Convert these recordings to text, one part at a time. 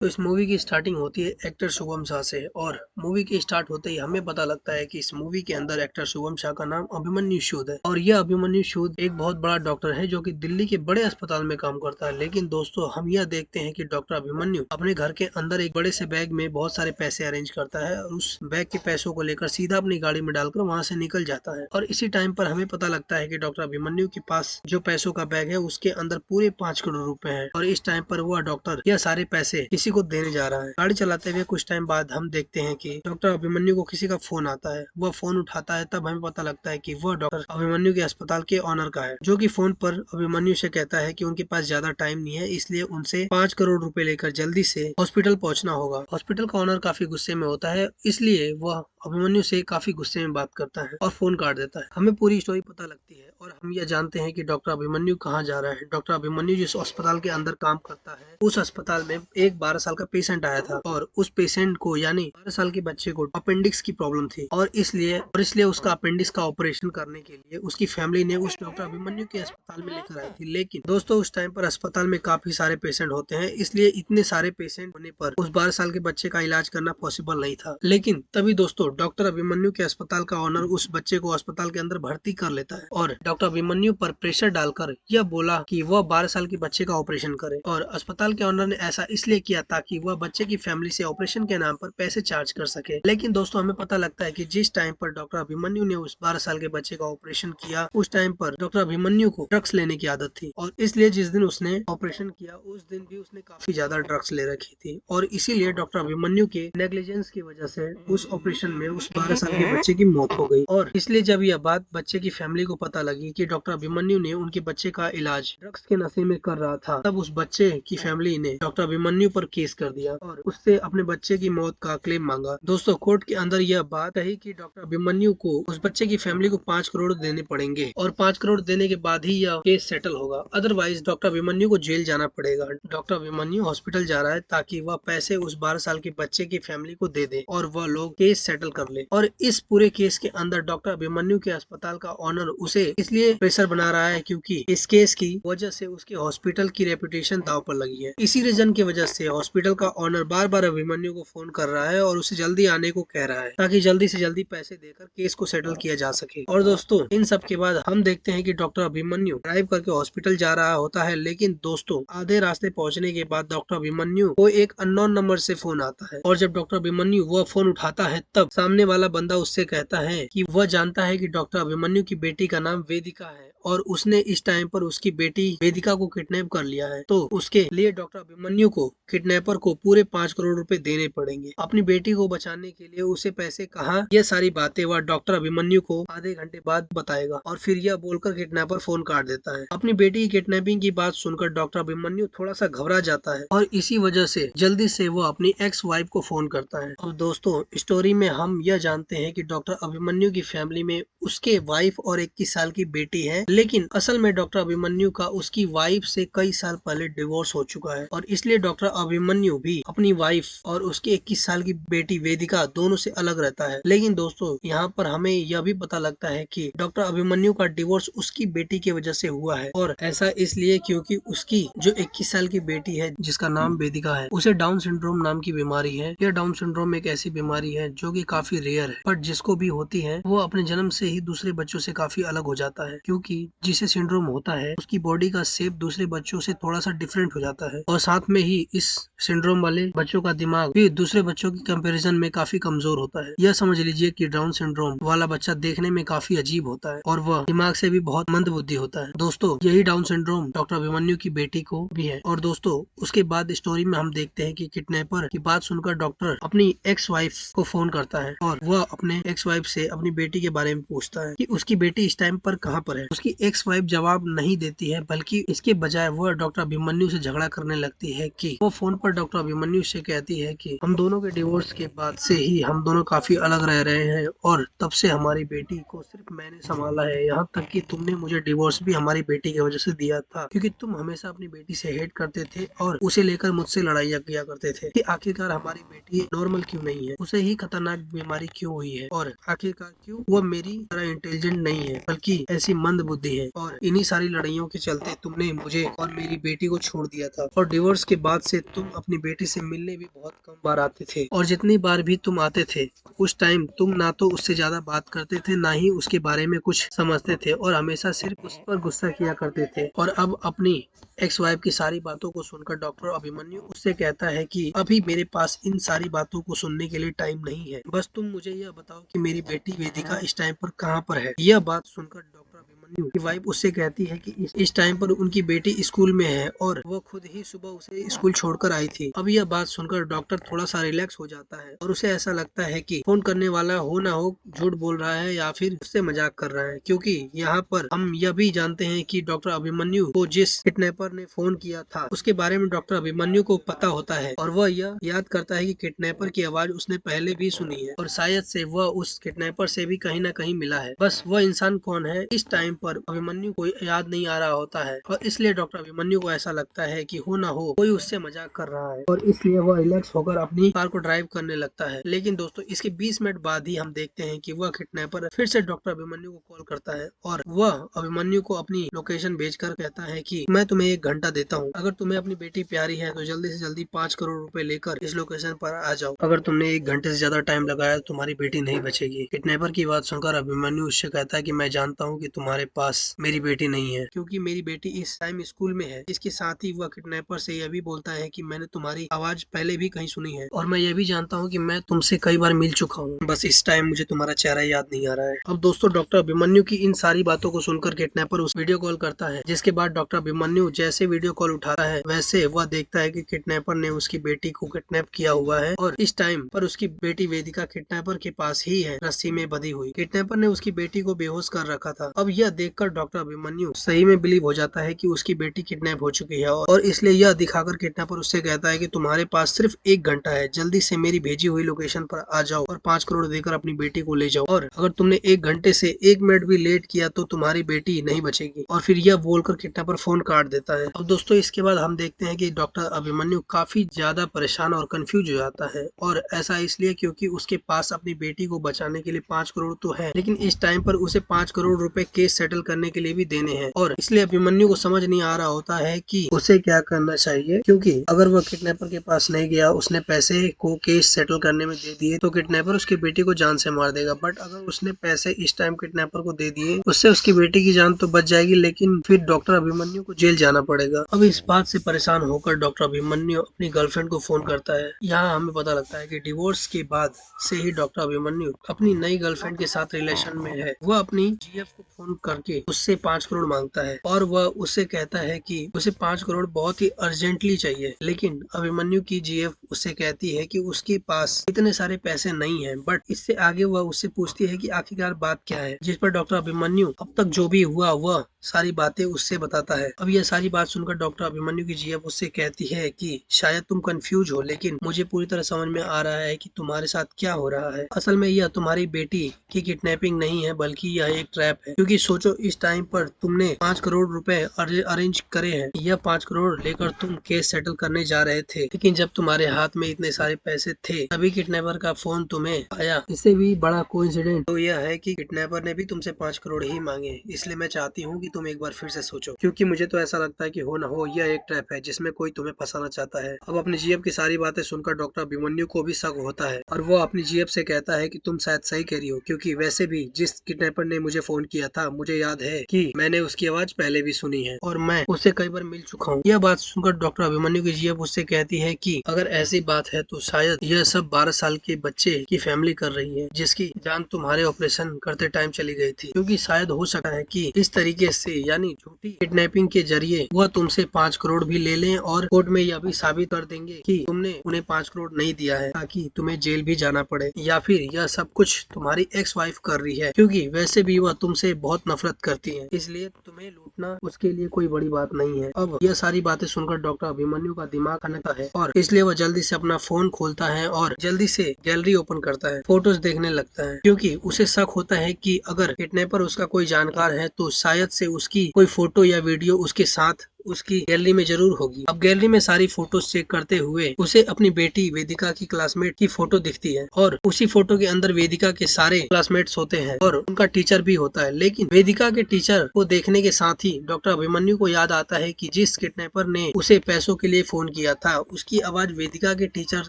तो इस मूवी की स्टार्टिंग होती है एक्टर शुभम शाह से और मूवी के स्टार्ट होते ही हमें पता लगता है कि इस मूवी के अंदर एक्टर शुभम शाह का नाम अभिमन्यु सूद है और यह अभिमन्यु सूद एक बहुत बड़ा डॉक्टर है जो कि दिल्ली के बड़े अस्पताल में काम करता है। लेकिन दोस्तों हम यह देखते हैं कि डॉक्टर अभिमन्यु अपने घर के अंदर एक बड़े से बैग में बहुत सारे पैसे अरेंज करता है और उस बैग के पैसों को लेकर सीधा अपनी गाड़ी में डालकर वहां से निकल जाता है। और इसी टाइम पर हमें पता लगता है कि डॉक्टर अभिमन्यु के पास जो पैसों का बैग है उसके अंदर पूरे 5 करोड़ रुपए है और इस टाइम पर वह डॉक्टर यह सारे पैसे किसी को देने जा रहा है। गाड़ी चलाते हुए कुछ टाइम बाद हम देखते हैं कि डॉक्टर अभिमन्यु को किसी का फोन आता है। वह फोन उठाता है, तब हमें पता लगता है कि वह डॉक्टर अभिमन्यु के अस्पताल के ऑनर का है, जो कि फोन पर अभिमन्यु से कहता है कि उनके पास ज्यादा टाइम नहीं है, इसलिए उनसे 5 करोड़ रुपए लेकर जल्दी से हॉस्पिटल पहुंचना होगा। हॉस्पिटल का ऑनर काफी गुस्से में होता है, इसलिए वह अभिमन्यु से काफी गुस्से में बात करता है और फोन काट देता है। हमें पूरी स्टोरी पता लगती है और हम यह जानते हैं कि डॉक्टर अभिमन्यु कहाँ जा रहा है। डॉक्टर अभिमन्यु जिस अस्पताल के अंदर काम करता है उस अस्पताल में एक 12 साल का पेशेंट आया था और उस पेशेंट को यानी 12 साल के बच्चे को अपेंडिक्स की प्रॉब्लम थी और इसलिए उसका अपेंडिक्स का ऑपरेशन करने के लिए उसकी फैमिली ने उस डॉक्टर अभिमन्यु के अस्पताल में लेकर आई थी। लेकिन दोस्तों उस टाइम पर अस्पताल में काफी सारे पेशेंट होते हैं, इसलिए इतने सारे पेशेंट होने पर उस 12 साल के बच्चे का इलाज करना पॉसिबल नहीं था। लेकिन तभी दोस्तों डॉक्टर अभिमन्यु के अस्पताल का ऑनर उस बच्चे को अस्पताल के अंदर भर्ती कर लेता है और डॉक्टर अभिमन्यु पर प्रेशर डालकर यह बोला कि वह 12 साल के बच्चे का ऑपरेशन करे और अस्पताल के ऑनर ने ऐसा इसलिए किया ताकि वह बच्चे की फैमिली से ऑपरेशन के नाम पर पैसे चार्ज कर सके। लेकिन दोस्तों हमें पता लगता है कि जिस टाइम पर डॉक्टर अभिमन्यु ने उस 12 साल के बच्चे का ऑपरेशन किया उस टाइम पर डॉक्टर अभिमन्यु को ड्रग्स लेने की आदत थी और इसलिए जिस दिन उसने ऑपरेशन किया उस दिन भी उसने काफी ज्यादा ड्रग्स ले रखी थी और इसीलिए डॉक्टर अभिमन्यु के नेग्लिजेंस की वजह से उस ऑपरेशन में उस 12 साल के बच्चे की मौत हो गई। और इसलिए जब यह बात बच्चे की फैमिली को पता लगी कि डॉक्टर अभिमन्यु ने उनके बच्चे का इलाज ड्रग्स के नशे में कर रहा था, तब उस बच्चे की फैमिली ने डॉक्टर अभिमन्यु पर केस कर दिया और उससे अपने बच्चे की मौत का क्लेम मांगा। दोस्तों कोर्ट के अंदर यह बात कही कि डॉक्टर अभिमन्यु को उस बच्चे की फैमिली को 5 करोड़ देने पड़ेंगे और 5 करोड़ देने के बाद ही यह केस सेटल होगा, अदरवाइज डॉक्टर अभिमन्यु को जेल जाना पड़ेगा। डॉक्टर अभिमन्यु हॉस्पिटल जा रहा है ताकि वह पैसे उस 12 साल के बच्चे की फैमिली को दे दे और वह लोग केस सेटल कर ले। और इस पूरे केस के अंदर डॉक्टर अभिमन्यु के अस्पताल का ऑनर उसे इसलिए प्रेशर बना रहा है क्योंकि इस केस की वजह से उसके हॉस्पिटल की रेपुटेशन दांव पर लगी है। इसी रीजन की वजह से हॉस्पिटल का ऑनर बार बार अभिमन्यु को फोन कर रहा है और उसे जल्दी आने को कह रहा है ताकि जल्दी से जल्दी पैसे देकर केस को सेटल किया जा सके। और दोस्तों इन सब के बाद हम देखते हैं कि डॉक्टर अभिमन्यु ड्राइव करके हॉस्पिटल जा रहा होता है, लेकिन दोस्तों आधे रास्ते पहुंचने के बाद डॉक्टर अभिमन्यु को एक अननोन नंबर से फोन आता है और जब डॉक्टर अभिमन्यु वह फोन उठाता है तब सामने वाला बंदा उससे कहता है कि वह जानता है कि डॉक्टर अभिमन्यु की बेटी का नाम वेदिका है और उसने इस टाइम पर उसकी बेटी वेदिका को किडनैप कर लिया है, तो उसके लिए डॉक्टर अभिमन्यु को किडनैपर को पूरे 5 करोड़ रुपए देने पड़ेंगे। अपनी बेटी को बचाने के लिए उसे पैसे कहाँ, ये सारी बातें वह डॉक्टर अभिमन्यु को आधे घंटे बाद बताएगा और फिर यह बोलकर किडनैपर फोन काट देता है। अपनी बेटी की किडनैपिंग की बात सुनकर डॉक्टर अभिमन्यु थोड़ा सा घबरा जाता है और इसी वजह से जल्दी से वो अपनी एक्स वाइफ को फोन करता है। और दोस्तों स्टोरी में हम यह जानते हैं कि डॉक्टर अभिमन्यु की फैमिली में उसके वाइफ और 21 साल की बेटी है, लेकिन असल में डॉक्टर अभिमन्यु का उसकी वाइफ से कई साल पहले डिवोर्स हो चुका है और इसलिए डॉक्टर अभिमन्यु भी अपनी वाइफ और उसकी 21 साल की बेटी वेदिका दोनों से अलग रहता है। लेकिन दोस्तों यहाँ पर हमें यह भी पता लगता है कि डॉक्टर अभिमन्यु का डिवोर्स उसकी बेटी की वजह से हुआ है और ऐसा इसलिए क्योंकि उसकी जो 21 साल की बेटी है जिसका नाम वेदिका है उसे डाउन सिंड्रोम नाम की बीमारी है। यह डाउन सिंड्रोम एक ऐसी बीमारी है जो कि काफी रेयर है, बट जिसको भी होती है वो अपने जन्म से ही दूसरे बच्चों से काफी अलग हो जाता है, क्योंकि जिसे सिंड्रोम होता है उसकी बॉडी का शेप दूसरे बच्चों से थोड़ा सा डिफरेंट हो जाता है और साथ में ही इस सिंड्रोम वाले बच्चों का दिमाग भी दूसरे बच्चों की कंपैरिजन में काफी कमजोर होता है। यह समझ लीजिए कि डाउन सिंड्रोम वाला बच्चा देखने में काफी अजीब होता है और वह दिमाग से भी बहुत मंद बुद्धि होता है। दोस्तों यही डाउन सिंड्रोम डॉक्टर अभिमन्यु की बेटी को भी है। और दोस्तों उसके बाद स्टोरी में हम देखते हैं कि किडनैपर की बात सुनकर डॉक्टर अपनी एक्स वाइफ को फोन करता है और वह अपने एक्स वाइफ से अपनी बेटी के बारे में पूछता है कि उसकी बेटी इस टाइम पर कहाँ पर है। उसकी एक्स वाइफ जवाब नहीं देती है, बल्कि इसके बजाय वह डॉक्टर अभिमन्यु से झगड़ा करने लगती है कि वो फोन पर डॉक्टर अभिमन्यु से कहती है कि हम दोनों के डिवोर्स के बाद से ही हम दोनों काफी अलग रह रहे हैं और तब से हमारी बेटी को सिर्फ मैंने संभाला है, यहाँ तक कि तुमने मुझे डिवोर्स भी हमारी बेटी की वजह से दिया था क्योंकि तुम हमेशा अपनी बेटी से हेट करते थे और उसे लेकर मुझसे लड़ाइयाँ किया करते थे कि आखिरकार हमारी बेटी नॉर्मल क्यों नहीं है, उसे ही खतरनाक बीमारी क्यों हुई है और आखिरकार क्यों वह मेरी तरह इंटेलिजेंट नहीं है बल्कि ऐसी मंद बुद्धि होती है और इन्हीं सारी लड़ाइयों के चलते तुमने मुझे और मेरी बेटी को छोड़ दिया था और डिवोर्स के बाद से तुम अपनी बेटी से मिलने भी बहुत कम बार आते थे और जितनी बार भी तुम आते थे उस टाइम तुम ना तो उससे ज्यादा बात करते थे ना ही उसके बारे में कुछ समझते थे और हमेशा सिर्फ उस पर गुस्सा किया करते थे। और अब अपनी एक्स वाइफ की सारी बातों को सुनकर डॉक्टर अभिमन्यु उससे कहता है कि अभी मेरे पास इन सारी बातों को सुनने के लिए टाइम नहीं है, बस तुम मुझे यह बताओ कि मेरी बेटी वेदिका इस टाइम पर कहाँ पर है। यह बात सुनकर डॉक्टर अभिमन्यु की वाइफ उससे कहती है कि इस टाइम पर उनकी बेटी स्कूल में है और वह खुद ही सुबह उसे स्कूल छोड़कर आई थी। अब यह बात सुनकर डॉक्टर थोड़ा सा रिलैक्स हो जाता है और उसे ऐसा लगता है कि फोन करने वाला हो ना हो झूठ बोल रहा है या फिर उससे मजाक कर रहा है, क्योंकि यहाँ पर हम यह भी जानते हैं कि डॉक्टर अभिमन्यु को जिस किडनैपर ने फोन किया था उसके बारे में डॉक्टर अभिमन्यु को पता होता है और वह यह याद करता है कि किडनैपर की आवाज उसने पहले भी सुनी है और शायद से वह उस किडनैपर से भी कहीं ना कहीं मिला है। बस वह इंसान कौन है इस टाइम पर अभिमन्यु को याद नहीं आ रहा होता है और इसलिए डॉक्टर अभिमन्यु को ऐसा लगता है कि हो ना हो कोई उससे मजाक कर रहा है और इसलिए वह रिलैक्स होकर अपनी कार को ड्राइव करने लगता है। लेकिन दोस्तों इसके 20 मिनट बाद ही हम देखते हैं कि वह किडनैपर फिर से डॉक्टर अभिमन्यु को कॉल करता है और वह अभिमन्यु को अपनी लोकेशन भेजकर कहता है कि मैं तुम्हें 1 घंटा देता हूँ, अगर तुम्हें अपनी बेटी प्यारी है तो जल्दी से जल्दी 5 करोड़ रुपए लेकर इस लोकेशन पर आ जाओ, अगर तुमने 1 घंटे से ज्यादा टाइम लगाया तो तुम्हारी बेटी नहीं बचेगी। किडनैपर की बात सुनकर अभिमन्यु उससे कहता है कि मैं जानता हूँ कि तुम्हारे पास मेरी बेटी नहीं है क्योंकि मेरी बेटी इस टाइम स्कूल में है। इसके साथ ही वह किडनैपर से यह भी बोलता है कि मैंने तुम्हारी आवाज पहले भी कहीं सुनी है और मैं यह भी जानता हूँ कि मैं तुमसे कई बार मिल चुका हूँ, बस इस टाइम मुझे तुम्हारा चेहरा याद नहीं आ रहा है। अब दोस्तों डॉक्टर अभिमन्यु की इन सारी बातों को सुनकर किडनैपर उस वीडियो कॉल करता है, जिसके बाद डॉक्टर अभिमन्यु जैसे वीडियो कॉल उठाता है वैसे वह देखता है कि किडनैपर ने उसकी बेटी को किडनैप किया हुआ है और इस टाइम पर उसकी बेटी वेदिका किडनैपर के पास ही है, रस्सी में बंधी हुई। किडनैपर ने उसकी बेटी को बेहोश कर रखा था। अब यह देखकर डॉक्टर अभिमन्यु सही में बिलीव हो जाता है कि उसकी बेटी किडनैप हो चुकी है और इसलिए यह दिखाकर किडनैपर उससे कहता है कि तुम्हारे पास सिर्फ 1 घंटा है, जल्दी से मेरी भेजी हुई लोकेशन पर आ जाओ और 5 करोड़ देकर अपनी बेटी को ले जाओ और अगर तुमने 1 घंटे से 1 मिनट भी लेट किया तो तुम्हारी बेटी नहीं बचेगी। और फिर यह बोलकर किडनैपर फोन काट देता है। अब दोस्तों इसके बाद हम देखते हैं कि डॉक्टर अभिमन्यु काफी ज्यादा परेशान और कंफ्यूज हो जाता है और ऐसा इसलिए क्योंकि उसके पास अपनी बेटी को बचाने के लिए 5 करोड़ तो है, लेकिन इस टाइम पर उसे 5 करोड़ रुपए केस सेटल करने के लिए भी देने हैं और इसलिए अभिमन्यु को समझ नहीं आ रहा होता है कि उसे क्या करना चाहिए, क्योंकि अगर वह किडनैपर के पास नहीं गया, उसने पैसे को केस सेटल करने में दे दिए तो किडनैपर उसकी बेटी को जान से मार देगा, बट अगर उसने पैसे इस टाइम किडनैपर को दे दिए उससे उसकी बेटी की जान तो बच जाएगी, लेकिन फिर डॉक्टर अभिमन्यु को जेल जाना पड़ेगा। अब इस बात से परेशान होकर डॉक्टर अभिमन्यु अपनी गर्लफ्रेंड को फोन करता है। यहाँ हमें पता लगता है कि डिवोर्स के बाद से ही डॉक्टर अभिमन्यु अपनी नई गर्लफ्रेंड के साथ रिलेशन में है। वह अपनी जीएफ को फोन करके उससे 5 करोड़ मांगता है और वह उससे कहता है कि उसे 5 करोड़ बहुत ही अर्जेंटली चाहिए, लेकिन अभिमन्यु की जीएफ उससे कहती है कि उसके पास इतने सारे पैसे नहीं है। बट इससे आगे वह उससे पूछती है कि आखिरकार बात क्या है, जिस पर डॉक्टर अभिमन्यु अब तक जो भी हुआ वह सारी बातें उससे बताता है। अब यह सारी बात सुनकर डॉक्टर अभिमन्यु की जीएफ उससे कहती है कि शायद तुम कंफ्यूज हो, लेकिन मुझे पूरी तरह समझ में आ रहा है कि तुम्हारे साथ क्या हो रहा है। असल में यह तुम्हारी बेटी की किडनैपिंग नहीं है बल्कि यह एक ट्रैप है, क्योंकि सोचो इस टाइम पर तुमने 5 करोड़ रुपए अरेंज करे हैं। यह 5 करोड़ लेकर तुम केस सेटल करने जा रहे थे, लेकिन जब तुम्हारे हाथ में इतने सारे पैसे थे तभी किडनैपर का फोन तुम्हें आया। इससे भी बड़ा कोइंसिडेंट तो यह है कि किडनैपर ने भी तुमसे 5 करोड़ ही मांगे। इसलिए मैं चाहती हूँ कि तुम एक बार फिर से सोचो, क्योंकि मुझे तो ऐसा लगता है कि हो ना हो यह एक ट्रैप है जिसमें कोई तुम्हें फंसाना चाहता है। अब अपनी जीएफ की सारी बातें सुनकर डॉक्टर अभिमन्यु को भी शक होता है और वो अपनी जीएफ से कहता है कि तुम शायद सही कह रही हो, क्योंकि वैसे भी जिस किडनैपर ने मुझे फोन किया था मुझे याद है कि मैंने उसकी आवाज पहले भी सुनी है और मैं उससे कई बार मिल चुका हूँ। यह बात सुनकर डॉक्टर अभिमन्यु की जीएफ उससे कहती है कि अगर ऐसी बात है तो शायद यह सब 12 साल के बच्चे की फैमिली कर रही है, जिसकी जान तुम्हारे ऑपरेशन करते टाइम चली गई थी, क्योंकि शायद हो सकता है कि इस तरीके से यानी झूठी किडनैपिंग के जरिए वह तुमसे 5 करोड़ भी ले लें और कोर्ट में यह भी साबित कर देंगे कि तुमने उन्हें 5 करोड़ नहीं दिया है ताकि तुम्हें जेल भी जाना पड़े, या फिर यह सब कुछ तुम्हारी एक्स वाइफ कर रही है, क्योंकि वैसे भी वह तुमसे बहुत नफरत करती है, इसलिए तुम्हें लूटना उसके लिए कोई बड़ी बात नहीं है। अब यह सारी बातें सुनकर डॉक्टर अभिमन्यु का दिमाग खनकता है और इसलिए वह जल्दी से अपना फोन खोलता है और जल्दी से गैलरी ओपन करता है, फोटोज देखने लगता है, क्योंकि उसे शक होता है कि अगर किडनैपर उसका कोई जानकार है तो शायद से उसकी कोई फोटो या वीडियो उसके साथ उसकी गैलरी में जरूर होगी। अब गैलरी में सारी फोटोज चेक करते हुए उसे अपनी बेटी वेदिका की क्लासमेट की फोटो दिखती है और उसी फोटो के अंदर वेदिका के सारे क्लासमेट्स होते हैं और उनका टीचर भी होता है। लेकिन वेदिका के टीचर को देखने के साथ ही डॉक्टर अभिमन्यु को याद आता है कि जिस किडनैपर ने उसे पैसों के लिए फोन किया था उसकी आवाज वेदिका के टीचर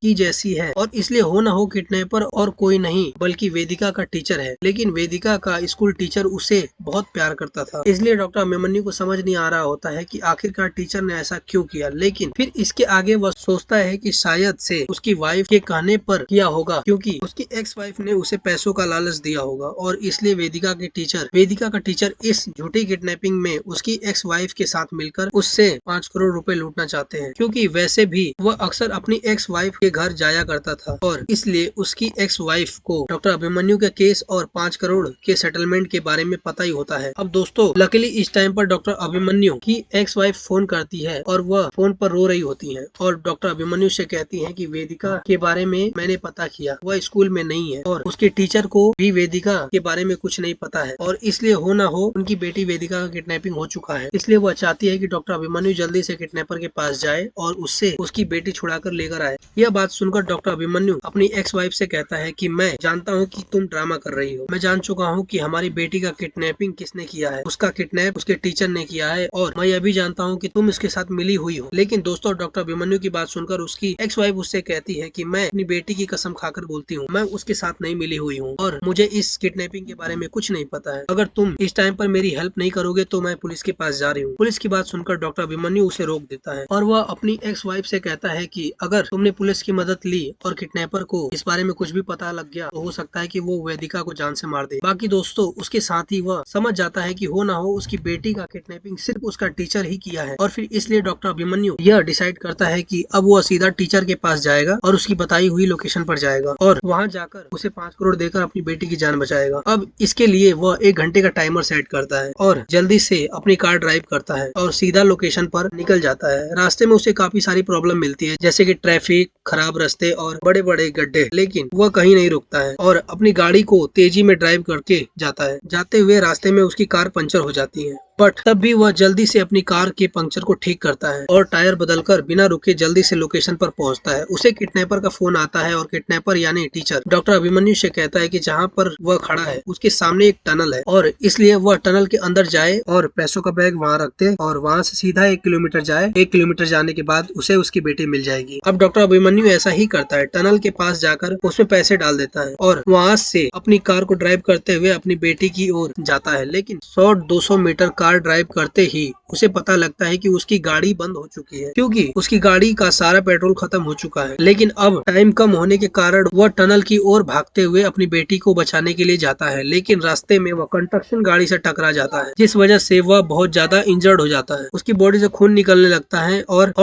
की जैसी है और इसलिए हो न हो किडनैपर और कोई नहीं बल्कि वेदिका का टीचर है। लेकिन वेदिका का स्कूल टीचर उसे बहुत प्यार करता था, इसलिए डॉक्टर अभिमन्यु को समझ नहीं आ रहा होता है कि आखिरकार टीचर ने ऐसा क्यों किया। लेकिन फिर इसके आगे वह सोचता है कि शायद से उसकी वाइफ के कहने पर किया होगा, क्योंकि उसकी एक्स वाइफ ने उसे पैसों का लालच दिया होगा और इसलिए वेदिका का टीचर इस झूठी किडनैपिंग में उसकी एक्स वाइफ के साथ मिलकर उससे 5 करोड़ रुपए लूटना चाहते हैं, क्योंकि वैसे भी वह अक्सर अपनी एक्स वाइफ के घर जाया करता था और इसलिए उसकी एक्स वाइफ को डॉक्टर अभिमन्यु के केस और 5 करोड़ के सेटलमेंट के बारे में पता ही होता है। अब दोस्तों लकीली इस टाइम पर डॉक्टर अभिमन्यु की एक्स वाइफ फोन करती है और वह फोन पर रो रही होती है और डॉक्टर अभिमन्यु से कहती है कि वेदिका के बारे में मैंने पता किया, वह स्कूल में नहीं है और उसके टीचर को भी वेदिका के बारे में कुछ नहीं पता है और इसलिए हो ना हो उनकी बेटी वेदिका का किडनैपिंग हो चुका है। इसलिए वह चाहती है कि डॉक्टर अभिमन्यु जल्दी से किडनैपर के पास जाए और उससे उसकी बेटी छुड़ाकर लेकर आए। यह बात सुनकर डॉक्टर अभिमन्यु अपनी एक्स वाइफ से कहता है कि मैं जानता हूँ कि तुम ड्रामा कर रही हो, मैं जान चुका हूँ कि हमारी बेटी का किडनैपिंग किसने किया है, उसका किडनैप उसके टीचर ने किया है और मैं यह भी जानता हूँ कि तुम इसके साथ मिली हुई हो। लेकिन दोस्तों डॉक्टर अभिमन्यु की बात सुनकर उसकी एक्स वाइफ उससे कहती है कि मैं अपनी बेटी की कसम खाकर बोलती हूँ, मैं उसके साथ नहीं मिली हुई हूँ और मुझे इस किडनैपिंग के बारे में कुछ नहीं पता है। अगर तुम इस टाइम पर मेरी हेल्प नहीं करोगे तो मैं पुलिस के पास जा रही हूँ। पुलिस की बात सुनकर डॉक्टर अभिमन्यु उसे रोक देता है और वह अपनी एक्स वाइफ से कहता है कि अगर तुमने पुलिस की मदद ली और किडनैपर को इस बारे में कुछ भी पता लग गया तो हो सकता है कि वो वेदिका को जान से मार दे। बाकी दोस्तों उसके साथ ही वह समझ जाता है कि हो ना हो उसकी बेटी का किडनैपिंग सिर्फ उसका टीचर ही किया है और फिर इसलिए डॉक्टर अभिमन्यु यह डिसाइड करता है कि अब वह सीधा टीचर के पास जाएगा और उसकी बताई हुई लोकेशन पर जाएगा और वहां जाकर उसे 5 करोड़ देकर अपनी बेटी की जान बचाएगा। अब इसके लिए वह 1 घंटे का टाइमर सेट करता है और जल्दी से अपनी कार ड्राइव करता है और सीधा लोकेशन पर निकल जाता है। रास्ते में उसे काफी सारी प्रॉब्लम मिलती है, जैसे कि ट्रैफिक, खराब रास्ते और बड़े बड़े गड्ढे, लेकिन वह कहीं नहीं रुकता है और अपनी गाड़ी को तेजी में ड्राइव करके जाता है। जाते हुए रास्ते में उसकी कार पंचर हो जाती है, बट तब भी वह जल्दी से अपनी कार के पंक्चर को ठीक करता है और टायर बदलकर बिना रुके जल्दी से लोकेशन पर पहुंचता है। उसे किडनैपर का फोन आता है और किडनैपर यानी टीचर डॉक्टर अभिमन्यु से कहता है कि जहां पर वह खड़ा है उसके सामने एक टनल है और इसलिए वह टनल के अंदर जाए और पैसों का बैग वहां रख दे और वहां से सीधा 1 किलोमीटर जाए। 1 किलोमीटर जाने के बाद उसे उसकी बेटी मिल जाएगी। अब डॉक्टर अभिमन्यु ऐसा ही करता है, टनल के पास जाकर उसमें पैसे डाल देता है और वहां से अपनी कार को ड्राइव करते हुए अपनी बेटी की ओर जाता है। लेकिन 100-200 मीटर कार ड्राइव करते ही उसे पता लगता है कि उसकी गाड़ी बंद हो चुकी है, क्योंकि उसकी गाड़ी का सारा पेट्रोल खत्म हो चुका है। लेकिन अब टाइम कम होने के कारण वह टनल की ओर भागते हुए अपनी बेटी को बचाने के लिए जाता है, लेकिन रास्ते में वह कंस्ट्रक्शन गाड़ी से टकरा जाता है, जिस वजह से वह बहुत ज्यादा इंजर्ड हो जाता है। उसकी बॉडी से खून निकलने लगता है और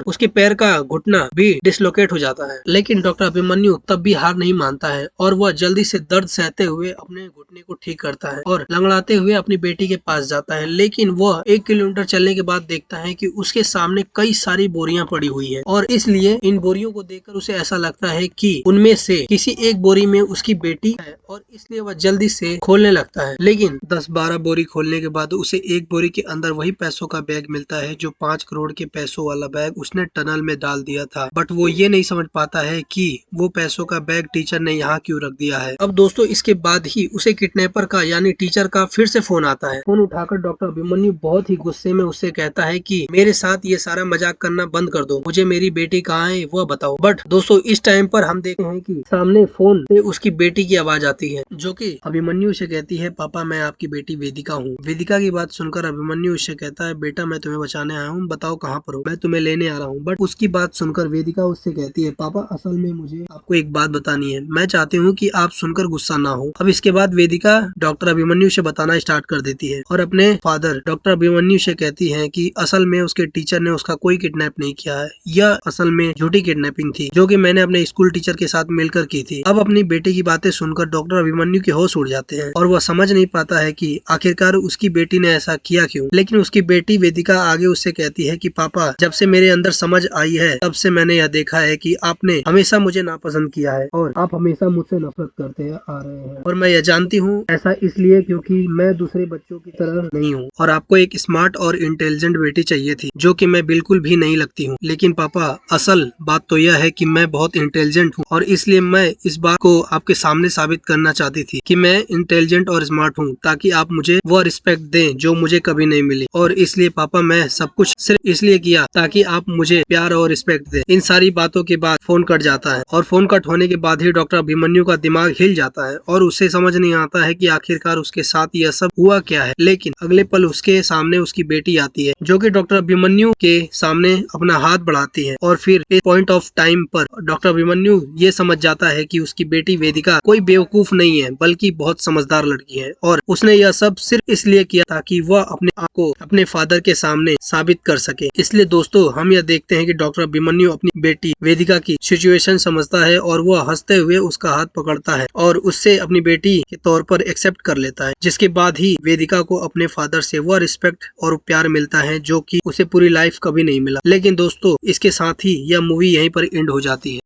उसके पैर का घुटना भी डिसलोकेट हो जाता है। लेकिन डॉक्टर अभिमन्यु तब भी हार नहीं मानता है और वह जल्दी से दर्द सहते हुए अपने घुटने को ठीक करता है और लंगड़ाते हुए अपनी बेटी के पास जाता है। लेकिन वह 1 किलोमीटर चलने के बाद देखता है कि उसके सामने कई सारी बोरियां पड़ी हुई है और इसलिए इन बोरियों को देखकर उसे ऐसा लगता है कि उनमें से किसी एक बोरी में उसकी बेटी है और इसलिए वह जल्दी से खोलने लगता है। लेकिन 10-12 बोरी खोलने के बाद उसे एक बोरी के अंदर वही पैसों का बैग मिलता है जो 5 करोड़ के पैसों वाला बैग उसने टनल में डाल दिया था। बट वो ये नहीं समझ पाता है कि वो पैसों का बैग टीचर ने यहाँ क्यों रख दिया है। अब दोस्तों इसके बाद ही उसे किडनैपर का यानी टीचर का फिर से फोन आता है। फोन उठाकर डॉक्टर अभिमन्यु बहुत ही गुस्से में उससे कहता है कि मेरे साथ ये सारा मजाक करना बंद कर दो, मुझे मेरी बेटी कहाँ है वह बताओ। बट दोस्तों इस टाइम पर हम देखते हैं कि सामने फोन से उसकी बेटी की आवाज आती है, जो कि अभिमन्यु से कहती है, पापा मैं आपकी बेटी वेदिका हूँ। वेदिका की बात सुनकर अभिमन्यु उससे कहता है, बेटा मैं तुम्हें बचाने आया हूँ, बताओ कहाँ पर हो, मैं तुम्हें लेने आ रहा हूँ। बट उसकी बात सुनकर वेदिका उससे कहती है, पापा असल में मुझे आपको एक बात बतानी है, मैं चाहती हूँ कि आप सुनकर गुस्सा ना हो। अब इसके बाद वेदिका डॉक्टर अभिमन्यु से बताना स्टार्ट कर देती है और अपने फादर डॉक्टर अभिमन्यु से कहती है कि असल में उसके टीचर ने उसका कोई किडनैप नहीं किया है, यह असल में झूठी किडनैपिंग थी जो कि मैंने अपने स्कूल टीचर के साथ मिलकर की थी। अब अपनी बेटी की बातें सुनकर डॉक्टर अभिमन्यु के होश उड़ जाते हैं और वह समझ नहीं पाता है कि आखिरकार उसकी बेटी ने ऐसा किया क्यों। लेकिन उसकी बेटी वेदिका आगे उससे कहती है कि पापा जब से मेरे अंदर समझ आई है तब से मैंने यह देखा है कि आपने हमेशा मुझे नापसंद किया है और आप हमेशा मुझसे नफरत करते आ रहे हैं और मैं यह जानती हूँ ऐसा इसलिए क्योंकि मैं दूसरे बच्चों की तरह नहीं नहीं हूँ और आपको एक स्मार्ट और इंटेलिजेंट बेटी चाहिए थी जो कि मैं बिल्कुल भी नहीं लगती हूँ। लेकिन पापा, असल बात तो यह है कि मैं बहुत इंटेलिजेंट हूँ और इसलिए मैं इस बात को आपके सामने साबित करना चाहती थी कि मैं इंटेलिजेंट और स्मार्ट हूँ, ताकि आप मुझे वो रिस्पेक्ट दें जो मुझे कभी नहीं मिली। और इसलिए पापा, मैं सब कुछ सिर्फ इसलिए किया ताकि आप मुझे प्यार और रिस्पेक्ट दें। इन सारी बातों के बाद फोन कट जाता है और फोन कट होने के बाद ही डॉक्टर अभिमन्यु का दिमाग हिल जाता है और उसे समझ नहीं आता है कि आखिरकार उसके साथ यह सब हुआ क्या है। लेकिन अगले पल उसके सामने उसकी बेटी आती है जो कि डॉक्टर अभिमन्यु के सामने अपना हाथ बढ़ाती है और फिर इस पॉइंट ऑफ टाइम पर डॉक्टर अभिमन्यु ये समझ जाता है कि उसकी बेटी वेदिका कोई बेवकूफ नहीं है बल्कि बहुत समझदार लड़की है और उसने यह सब सिर्फ इसलिए किया ताकि वह अपने आप को अपने फादर के सामने साबित कर सके। इसलिए दोस्तों, हम यह देखते हैं कि डॉक्टर अभिमन्यु अपनी बेटी वेदिका की सिचुएशन समझता है और वह हंसते हुए उसका हाथ पकड़ता है और उससे अपनी बेटी के तौर पर एक्सेप्ट कर लेता है, जिसके बाद ही वेदिका को अपने फादर से वह रिस्पेक्ट और प्यार मिलता है जो कि उसे पूरी लाइफ कभी नहीं मिला। लेकिन दोस्तों, इसके साथ ही यह मूवी यहीं पर एंड हो जाती है।